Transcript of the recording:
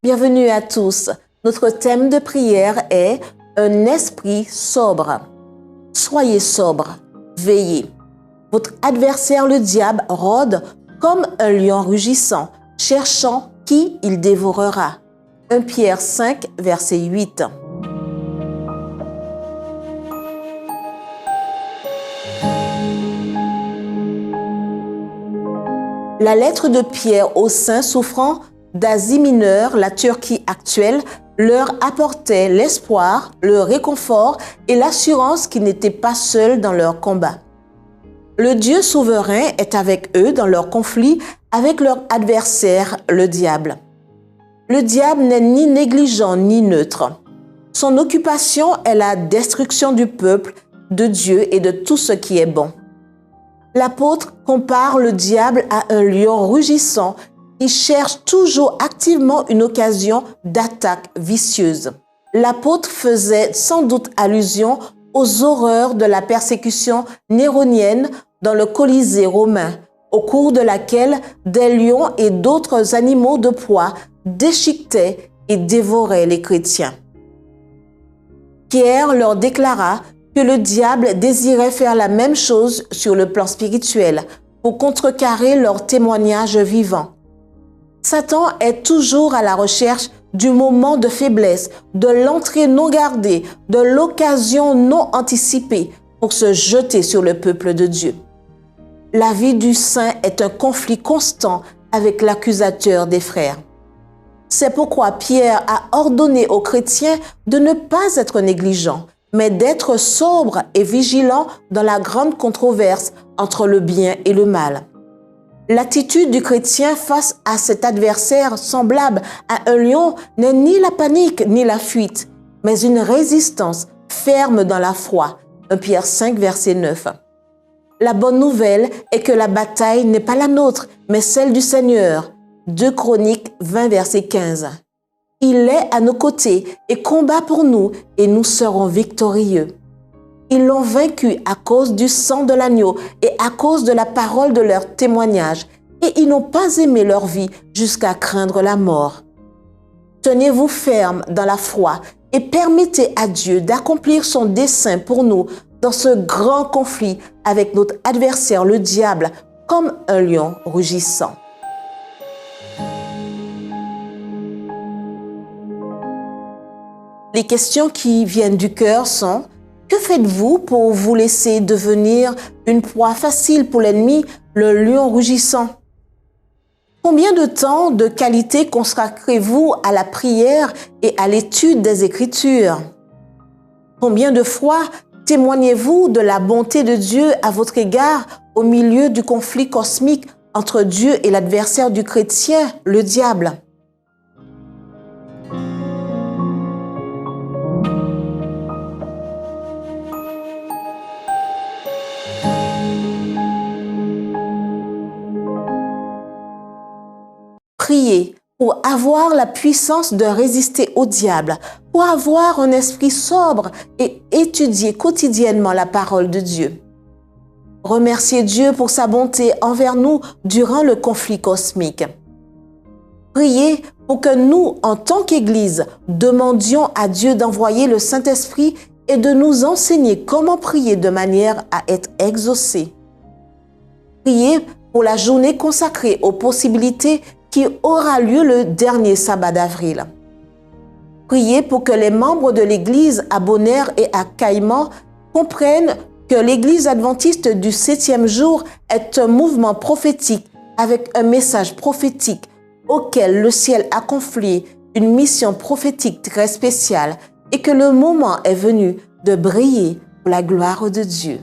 Bienvenue à tous. Notre thème de prière est un esprit sobre. Soyez sobre, veillez. Votre adversaire le diable rôde comme un lion rugissant, cherchant qui il dévorera. 1 Pierre 5, verset 8. La lettre de Pierre aux saints souffrant d'Asie mineure, la Turquie actuelle, leur apportait l'espoir, le réconfort et l'assurance qu'ils n'étaient pas seuls dans leur combat. Le Dieu souverain est avec eux dans leur conflit avec leur adversaire, le diable. Le diable n'est ni négligent ni neutre. Son occupation est la destruction du peuple, de Dieu et de tout ce qui est bon. L'apôtre compare le diable à un lion rugissant qui cherche toujours activement une occasion d'attaque vicieuse. L'apôtre faisait sans doute allusion aux horreurs de la persécution néronienne dans le Colisée romain, au cours de laquelle des lions et d'autres animaux de proie déchiquetaient et dévoraient les chrétiens. Pierre leur déclara que le diable désirait faire la même chose sur le plan spirituel pour contrecarrer leur témoignage vivant. Satan est toujours à la recherche du moment de faiblesse, de l'entrée non gardée, de l'occasion non anticipée pour se jeter sur le peuple de Dieu. La vie du saint est un conflit constant avec l'accusateur des frères. C'est pourquoi Pierre a ordonné aux chrétiens de ne pas être négligents, mais d'être sobres et vigilants dans la grande controverse entre le bien et le mal. L'attitude du chrétien face à cet adversaire semblable à un lion n'est ni la panique ni la fuite, mais une résistance ferme dans la foi. 1 Pierre 5, verset 9. La bonne nouvelle est que la bataille n'est pas la nôtre, mais celle du Seigneur. 2 Chroniques 20, verset 15. Il est à nos côtés et combat pour nous et nous serons victorieux. Ils l'ont vaincu à cause du sang de l'agneau et à cause de la parole de leur témoignage, et ils n'ont pas aimé leur vie jusqu'à craindre la mort. Tenez-vous ferme dans la foi et permettez à Dieu d'accomplir son dessein pour nous dans ce grand conflit avec notre adversaire le diable comme un lion rugissant. Les questions qui viennent du cœur sont: que faites-vous pour vous laisser devenir une proie facile pour l'ennemi, le lion rugissant? Combien de temps de qualité consacrez-vous à la prière et à l'étude des Écritures? Combien de fois témoignez-vous de la bonté de Dieu à votre égard au milieu du conflit cosmique entre Dieu et l'adversaire du chrétien, le diable? Priez pour avoir la puissance de résister au diable, pour avoir un esprit sobre et étudier quotidiennement la parole de Dieu. Remerciez Dieu pour sa bonté envers nous durant le conflit cosmique. Priez pour que nous, en tant qu'Église, demandions à Dieu d'envoyer le Saint-Esprit et de nous enseigner comment prier de manière à être exaucés. Priez pour la journée consacrée aux possibilités qui aura lieu le dernier sabbat d'avril. Priez pour que les membres de l'Église à Bonaire et à Caïman comprennent que l'Église adventiste du 7e jour est un mouvement prophétique avec un message prophétique auquel le ciel a confié une mission prophétique très spéciale et que le moment est venu de briller pour la gloire de Dieu.